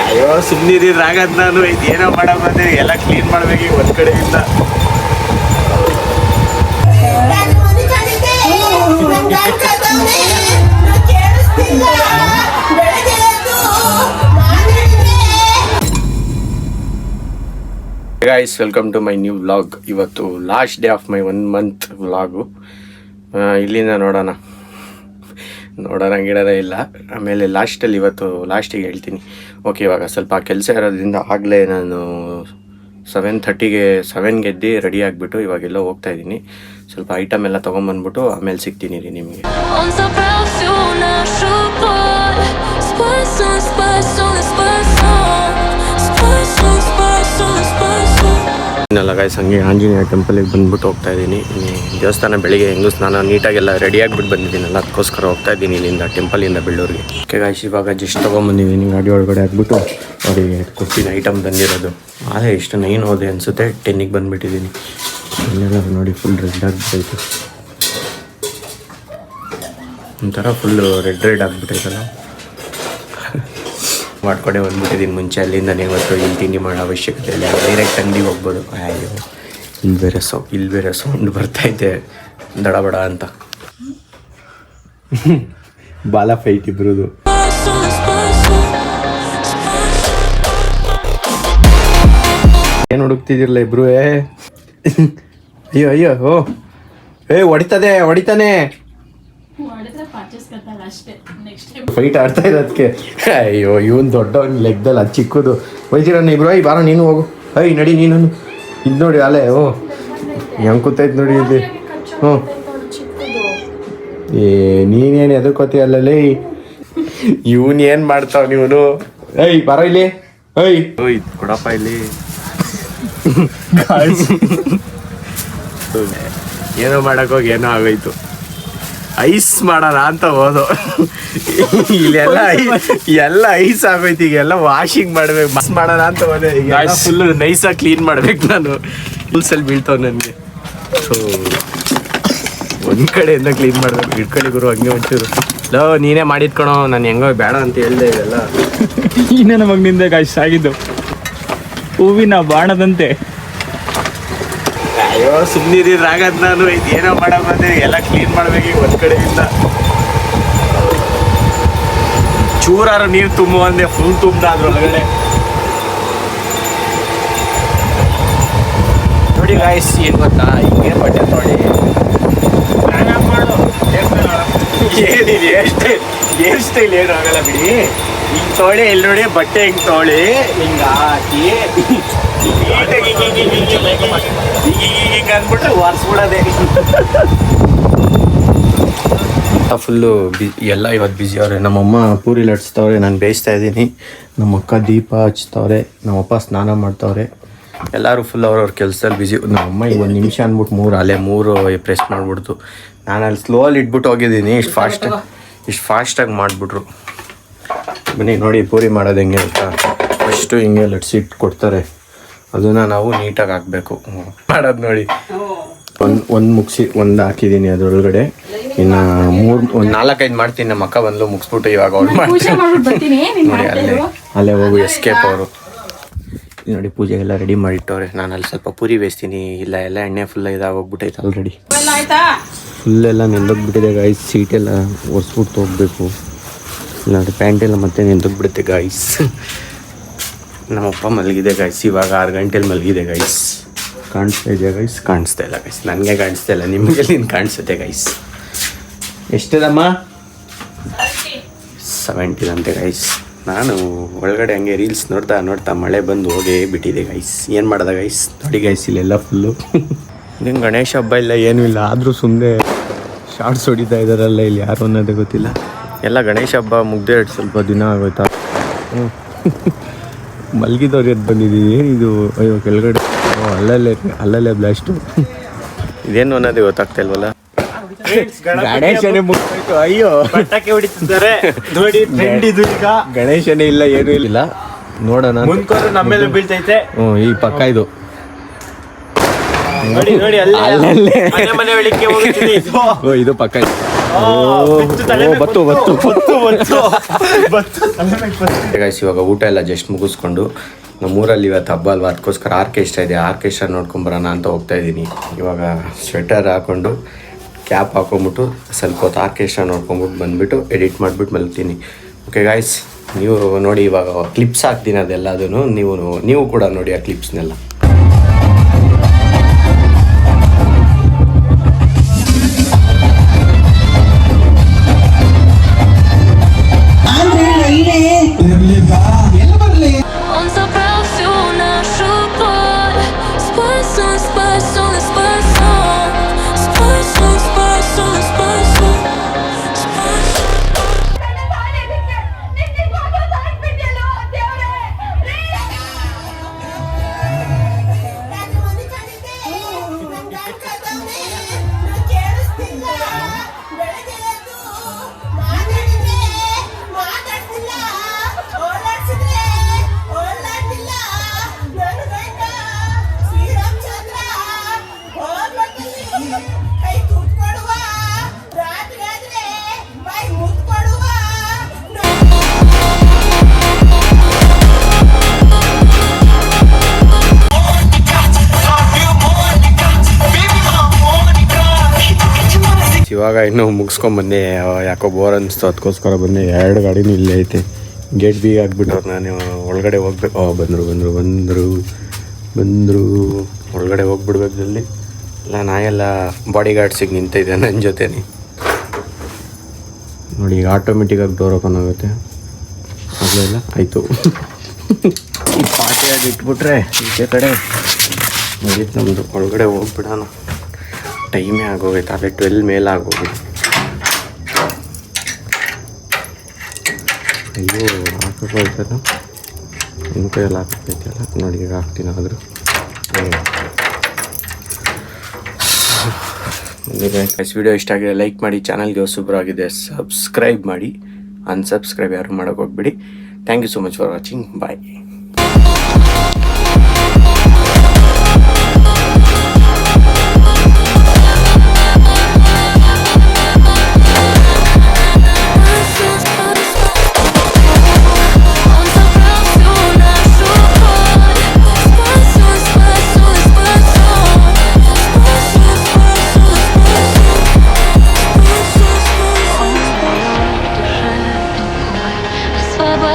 ಅಯ್ಯೋ ಸುಮ್ಮನಿರಾಗದ್ ನಾನು ಏನೋ ಮಾಡಕ್ ಬಂದೆ, ಎಲ್ಲ ಕ್ಲೀನ್ ಮಾಡ್ಬೇಕು ಒಂದ್ ಕಡೆಯಿಂದ. Guys, welcome to my new vlog. ಇವತ್ತು last day of my 1 month vlog. ಇಲ್ಲಿಂದ ನೋಡೋಣ ಗಿಡನೇ ಇಲ್ಲ. ಆಮೇಲೆ ಲಾಸ್ಟಲ್ಲಿ ಇವತ್ತು ಲಾಸ್ಟಿಗೆ ಹೇಳ್ತೀನಿ. ಓಕೆ, ಇವಾಗ ಸ್ವಲ್ಪ ಕೆಲಸ ಇರೋದ್ರಿಂದ ಆಗಲೇ ನಾನು 7:30ಗೆ ಎದ್ದು ರೆಡಿ ಆಗಿಬಿಟ್ಟು ಇವಾಗೆಲ್ಲ ಹೋಗ್ತಾ ಇದ್ದೀನಿ. ಸ್ವಲ್ಪ ಐಟಮ್ ಎಲ್ಲ ತೊಗೊಂಬಂದ್ಬಿಟ್ಟು ಆಮೇಲೆ ಸಿಗ್ತೀನಿ ರೀ ನಿಮಗೆ. ಇನ್ನೆಲ್ಲ ಗಾಯ್ಸ್ ಹಂಗೆ ಆಂಜನೇಯ ಟೆಂಪಲಿಗೆ ಬಂದ್ಬಿಟ್ಟು ಹೋಗ್ತಾ ಇದ್ದೀನಿ. ದೇವಸ್ಥಾನ ಬೆಳಿಗ್ಗೆ ಹೆಂಗೂ ಸ್ನಾನ ನೀಟಾಗೆಲ್ಲ ರೆಡಿ ಆಗಿಬಿಟ್ಟು ಬಂದಿದ್ದೀನಲ್ಲ, ಅದಕ್ಕೋಸ್ಕರ ಹೋಗ್ತಾ ಇದ್ದೀನಿ ಇಲ್ಲಿಂದ ಟೆಂಪಲಿಂದ ಬೆಳ್ಳೂರಿಗೆ. ಓಕೆ ಗಾಯ್ಸ್, ಇವಾಗ ಜಸ್ಟ್ ತೊಗೊಂಬಂದಿದ್ದೀನಿ ಗಾಡಿ ಒಳಗಡೆ ಹಾಕ್ಬಿಟ್ಟು ಅವರಿಗೆ ಕೊಡ್ತೀನಿ ಐಟಮ್ ತಂದಿರೋದು. ಆದರೆ ಇಷ್ಟು 9 ಹೋದೆ ಅನಿಸುತ್ತೆ, 10ಗೆ ಬಂದುಬಿಟ್ಟಿದ್ದೀನಿ. ಇಲ್ಲೆಲ್ಲ ನೋಡಿ ಫುಲ್ ರೆಡ್ ಆಗಿಬಿಟ್ಟೈತೆ, ಒಂಥರ ಫುಲ್ಲು ರೆಡ್ ಆಗಿಬಿಟ್ಟೈತಲ್ಲ. ಮಾಡ್ಕೊಂಡೆ ಬಂದ್ಬಿಟ್ಟಿದ್ದೀನಿ ಮುಂಚೆ, ಅಲ್ಲಿಂದನೇ ಇವತ್ತು ಇಲ್ಲಿ ತಿಂಡಿ ಮಾಡೋ ಅವಶ್ಯಕತೆ ಇಲ್ಲ, ಡೈರೆಕ್ಟ್ ಅಂಗಡಿಗೆ ಹೋಗ್ಬೋದು. ಅಯ್ಯೋ, ಇಲ್ಲಿ ಬೇರೆ ಸೌಂಡ್ ಬರ್ತೈತೆ ದಡಬಡ ಅಂತ. ಬಾಲ ಫೈಟ್ ಇಬ್ರದು. ಏನು ಹುಡುಕ್ತಿದಿರಲ್ಲ ಇಬ್ರು? ಅಯ್ಯೋ ಓ ಹೊಡಿತಾನೆ ಫೈಟ್ ಆಡ್ತಾ ಇರೋದಕ್ಕೆ. ಅಯ್ಯೋ, ಇವನು ದೊಡ್ಡವನ್ ಲೆಕ್ಕದಲ್ಲಿ ಅದು ಚಿಕ್ಕದು. ಒಯ್ತೀರಣ್ಣ ಇಬ್ರು, ಬಾರ ನೀನು ಹೋಗು, ನಡಿ ನೀನು. ಇದು ನೋಡಿ ಅಲೆ, ಹೆಂಗೆ ಕೂತೈತೆ ನೋಡಿ ಇಲ್ಲಿ. ನೀನೇನು ಎದಕ್ಕೋತೀಯಲ್ಲೇ, ಇವನು ಏನು ಮಾಡ್ತಾವ ನೀವನು? ಬಾರ ಇಲ್ಲಿ, ಕೊಡಪ್ಪ ಇಲ್ಲಿ. ಏನೋ ಮಾಡಕ್ಕೋಗಿ ಏನೋ ಆಗೋಯ್ತು. ಐಸ್ ಮಾಡೋಣ ಅಂತ ಹೋದು, ಇಲ್ಲೆಲ್ಲ ಐಸ್ ಆಗೋಯ್ತು. ಈಗೆಲ್ಲ ವಾಷಿಂಗ್ ಮಾಡ್ಬೇಕು, ಮಸ್ ಮಾಡೋಣ ಅಂತ ಹೋದೆ. ಈಗ ಫುಲ್ ನೈಸಾಗಿ ಕ್ಲೀನ್ ಮಾಡ್ಬೇಕು ನಾನು. ಫುಲ್ಸಲ್ಲಿ ಬೀಳ್ತಾವ ನನಗೆ. ಸೊ ಒಂದು ಕಡೆಯಿಂದ ಕ್ಲೀನ್ ಮಾಡ್ಬೇಕು. ಇಟ್ಕೊಳ್ಳಿ ಗುರು, ಹಂಗೆ ಒಂಚೂರು. ನೀನೇ ಮಾಡಿದ್ಕೊಳೋ, ನಾನು ಹೆಂಗೋ ಬೇಡ ಅಂತ ಹೇಳ್ದೆ. ಇದೆಲ್ಲ ಇನ್ನೇ ನಮಗೆ ನಿಂದೆ ಗಾಯ್ಸ್ ಆಗಿದ್ದು, ಹೂವಿನ ಬಾಣದಂತೆ. ಅಯ್ಯೋ ಸುಮ್ಮನಿರಾಗದ್ ನಾನು ಏನೋ ಮಾಡಕ್ ಬಂದೆ, ಎಲ್ಲ ಕ್ಲೀನ್ ಮಾಡ್ಬೇಕು ಒಂದ್ ಕಡೆಯಿಂದ. ಚೂರಾರು ನೀರು ತುಂಬ ಅಂದೆ, ಫುಲ್ ತುಂಬ ಅದ್ರೊಳಗಡೆ. ನೋಡಿ ಗಾಯ್ಸ್, ಏನ್ ಗೊತ್ತಾ, ಏನು ಬಟ್ಟೆ ತೊಳಿ ಏನಿದೆ ಹೇರ್ ಸ್ಟೈಲ್ ಏನು ಆಗಲ್ಲ ಬಿಡಿ. ಹಿಂಗೆ ತೊಳೆ, ಎಲ್ಲಿ ನೋಡಿ ಬಟ್ಟೆ ಹಿಂಗೆ ತೊಳಿ, ಹಿಂಗೆ ಹಾಕಿ ಈಗ ಅಂದ್ಬಿಟ್ರೆ ಒರೆಸ್ಬಿಡೋದೆ. ಫುಲ್ಲು ಎಲ್ಲ ಇವತ್ತು ಬ್ಯುಸಿ ಅವ್ರೆ. ನಮ್ಮಮ್ಮ ಪೂರಿ ಲಟ್ಸ್ತವ್ರೆ, ನಾನು ಬೇಯಿಸ್ತಾ ಇದ್ದೀನಿ. ನಮ್ಮ ಅಕ್ಕ ದೀಪ ಹಚ್ತವ್ರೆ, ನಮ್ಮಪ್ಪ ಸ್ನಾನ ಮಾಡ್ತವ್ರೆ. ಎಲ್ಲರೂ ಫುಲ್ ಅವ್ರವ್ರ ಕೆಲಸದಲ್ಲಿ ಬ್ಯುಸಿ. ನಮ್ಮಮ್ಮ ಈಗ 1 ನಿಮಿಷ ಅಂದ್ಬಿಟ್ಟು 3 ಪ್ರೆಸ್ ಮಾಡಿಬಿಡ್ತು. ನಾನು ಅಲ್ಲಿ ಸ್ಲೋಲ್ಲಿ ಇಟ್ಬಿಟ್ಟು ಹೋಗಿದ್ದೀನಿ. ಇಷ್ಟು ಫಾಸ್ಟಾಗಿ ಮಾಡಿಬಿಟ್ರು. ಬನ್ನಿ ನೋಡಿ ಪೂರಿ ಮಾಡೋದು ಹೆಂಗೆ ಅಂತ. ಫಸ್ಟು ಹಿಂಗೆ ಲಟ್ಸಿಟ್ಟು ಕೊಡ್ತಾರೆ, ಅದನ್ನು ನಾವು ನೀಟಾಗಿ ಹಾಕಬೇಕು. ಮಾಡೋದು ನೋಡಿ, ಒಂದು ಹಾಕಿದ್ದೀನಿ ಅದರೊಳಗಡೆ. ಇನ್ನು 4-5 ಮಾಡ್ತೀನಿ. ನಮ್ಮ ಅಕ್ಕ ಬಂದು ಮುಗಿಸ್ಬಿಟ್ಟು ಇವಾಗ ಅವ್ರು ಮಾಡ್ತೀನಿ. ನೋಡಿ ಅಲ್ಲೇ ಹೋಗು ಎಸ್ಕೇಪ್ ಅವರು. ನೋಡಿ ಪೂಜೆಗೆಲ್ಲ ರೆಡಿ ಮಾಡಿಟ್ಟವ್ರೆ. ನಾನು ಅಲ್ಲಿ ಸ್ವಲ್ಪ ಪೂರಿ ಬೇಯಿಸ್ತೀನಿ. ಇಲ್ಲ ಎಲ್ಲ ಎಣ್ಣೆ ಫುಲ್ ಇದಾಗೋಗ್ಬಿಟ್ಟೈತೆ ಆಲ್ರೆಡಿ. ಫುಲ್ಲೆಲ್ಲ ನೆಂದೋಗ್ಬಿಟ್ಟಿದೆ ಗಾಯ್ಸ್. ಸೀಟೆಲ್ಲ ಒರೆಸ್ಬಿಟ್ಟು ಹೋಗ್ಬೇಕು. ಇಲ್ಲಾಂದ್ರೆ ಪ್ಯಾಂಟೆಲ್ಲ ಮತ್ತೆ ನೆಂದೋಗ್ಬಿಡುತ್ತೆ ಗಾಯ್ಸ್. ನಮ್ಮಪ್ಪ ಮಲಗಿದೆ ಗಾಯ್ಸ್, ಇವಾಗ 6 ಗಂಟೆಲಿ ಮಲಗಿದೆ ಗಾಯ್ಸ್. ಕಾಣಿಸ್ತಾ ಇದೆಯಾ ಗಾಯ್ಸ್? ಕಾಣಿಸ್ತಾ ಇಲ್ಲ ಗಾಯ್ಸ್, ನನಗೆ ಕಾಣಿಸ್ತಾ ಇಲ್ಲ, ನಿಮಗೆ ನೀನು ಕಾಣಿಸುತ್ತೆ ಗಾಯ್ಸ್. ಎಷ್ಟಿದಮ್ಮ? 70 ಅಂತೆ ಗಾಯ್ಸ್. ನಾನು ಒಳಗಡೆ ಹಂಗೆ ರೀಲ್ಸ್ ನೋಡ್ತಾ ಮಳೆ ಬಂದು ಹೋಗೇ ಬಿಟ್ಟಿದೆ ಗಾಯ್ಸ್. ಏನು ಮಾಡೋದ ಗಾಯ್ಸ್? ನೋಡಿ ಗಾಯ್ಸ್, ಇಲ್ಲೆಲ್ಲ ಫುಲ್ಲು ನಿಂಗೆ ಗಣೇಶ ಹಬ್ಬ ಇಲ್ಲ ಏನೂ ಇಲ್ಲ, ಆದರೂ ಸುಮ್ಮನೆ ಶಾರ್ಟ್ಸ್ ಹೊಡಿತಾ ಇದ್ದಾರಲ್ಲ ಇಲ್ಲಿ ಯಾರು ಅನ್ನೋದೇ ಗೊತ್ತಿಲ್ಲ. ಎಲ್ಲ ಗಣೇಶ ಹಬ್ಬ ಮುಗ್ದೇ ಸ್ವಲ್ಪ ದಿನ ಆಗೋಯ್ತಾ. ಮಲಗಿದವ್ರು ಎದ್ದು ಬಂದಿದ್ದೀವಿ. ಇದು ಅಯ್ಯೋ ಕೆಳಗಡೆ ಅಲ್ಲಲ್ಲೇ ಬ್ಲಾಸ್ಟು. ಇದೇನು ಅನ್ನೋದೇ ಗೊತ್ತಾಗ್ತಾ ಇಲ್ವಲ್ಲ. ಗಣೇಶನೇ ಮುಗ್ದೋಯ್ತು. ಅಯ್ಯೋ ಪಟಾಕಿ ಹೊಡಿತಿದ್ದಾರೆ ನೋಡಿ. ಗಣೇಶನೇ ಇಲ್ಲ, ಏನೂ ಇಲ್ಲ. ನೋಡೋಣ, ನಮ್ಮೇಲೆ ಬೀಳ್ತೈತೆ. ಈ ಪಕ್ಕ ಇದು ಇದು ಪಕ್ಕ. ಗೈಸ್ ಇವಾಗ ಊಟ ಎಲ್ಲ ಜಸ್ಟ್ ಮುಗಿಸ್ಕೊಂಡು ನಮ್ಮೂರಲ್ಲಿ ಇವತ್ತು ಹಬ್ಬ ಅಲ್ವಾ, ಅದಕ್ಕೋಸ್ಕರ ಆರ್ಕೆಸ್ಟ್ರಾ ಇದೆ, ಆರ್ಕೆಸ್ಟ್ರಾ ನೋಡ್ಕೊಂಬರೋಣ ಅಂತ ಹೋಗ್ತಾ ಇದ್ದೀನಿ. ಇವಾಗ ಸ್ವೆಟರ್ ಹಾಕ್ಕೊಂಡು ಕ್ಯಾಪ್ ಹಾಕೊಂಬಿಟ್ಟು ಸ್ವಲ್ಪ ಹೊತ್ತು ಆರ್ಕೆಸ್ಟ್ರಾ ನೋಡ್ಕೊಂಬಿಟ್ಟು ಬಂದುಬಿಟ್ಟು ಎಡಿಟ್ ಮಾಡಿಬಿಟ್ಟು ಮಲಗ್ತೀನಿ. ಓಕೆ ಗಾಯ್ಸ್, ನೀವು ನೋಡಿ ಇವಾಗ ಕ್ಲಿಪ್ಸ್ ಹಾಕ್ತೀನಿ ಅದೆಲ್ಲದೂ ನೀವು ಕೂಡ ನೋಡಿ ಆ ಕ್ಲಿಪ್ಸ್ನೆಲ್ಲ. ಇವಾಗ ಇನ್ನೂ ಮುಗಿಸ್ಕೊಂಬಂದೆ, ಯಾಕೋ ಬೋರ್ ಅನಿಸ್ತು, ಅದಕ್ಕೋಸ್ಕರ ಬಂದೆ. 2 ಗಾಡಿನೂ ಇಲ್ಲೇ ಐತೆ. ಗೇಟ್ ಬಿ ಆಗಿಬಿಟ್ಟವ್ರು, ನಾನು ಒಳಗಡೆ ಹೋಗ್ಬೇಕು. ಬಂದರು ಒಳಗಡೆ ಹೋಗ್ಬಿಡ್ಬೇಕು ಜಲ್ದಿ. ಇಲ್ಲ ನಾಯೆಲ್ಲ ಬಾಡಿ ಗಾರ್ಡ್ಸಿಗೆ ನಿಂತಿದ್ದೆ ನನ್ನ ಜೊತೆನೇ. ನೋಡಿ ಈಗ ಆಟೋಮೆಟಿಕ್ಕಾಗಿ ಡೋರ್ ಓಪನ್ ಆಗುತ್ತೆ. ಆಗಲಿಲ್ಲ, ಆಯಿತು. ಈ ಪಾಟಿಯಾಗಿ ಇಟ್ಬಿಟ್ರೆ ಈಚೆ ಕಡೆ ಮುಗೀತು ನಮ್ಮದು. ಒಳಗಡೆ ಹೋಗ್ಬಿಡೋಣ, ಟೈಮೇ ಆಗೋಗೈತೆ, ಅಲ್ಲೇ 12 ಮೇಲೆ ಆಗೋಗಿದೆ. ಅಯ್ಯೋ ಹಾಕೋಯ್ತಲ್ಲ, ಇನ್ನು ಕೈಯಲ್ಲಿ ಹಾಕೈತಲ್ಲ. ನೋಡಿ ಈಗ ಹಾಕ್ತೀನಿ. ಆದರೂ ವಿಡಿಯೋ ಇಷ್ಟ ಆಗಿದೆ ಲೈಕ್ ಮಾಡಿ, ಚಾನಲ್ಗೆ ಹೊಸಬ್ರಾಗಿದೆ ಸಬ್ಸ್ಕ್ರೈಬ್ ಮಾಡಿ, ಅನ್ಸಬ್ಸ್ಕ್ರೈಬ್ ಯಾರು ಮಾಡೋಕೆ ಹೋಗ್ಬಿಡಿ. Thank you so much for watching, bye. Свобода.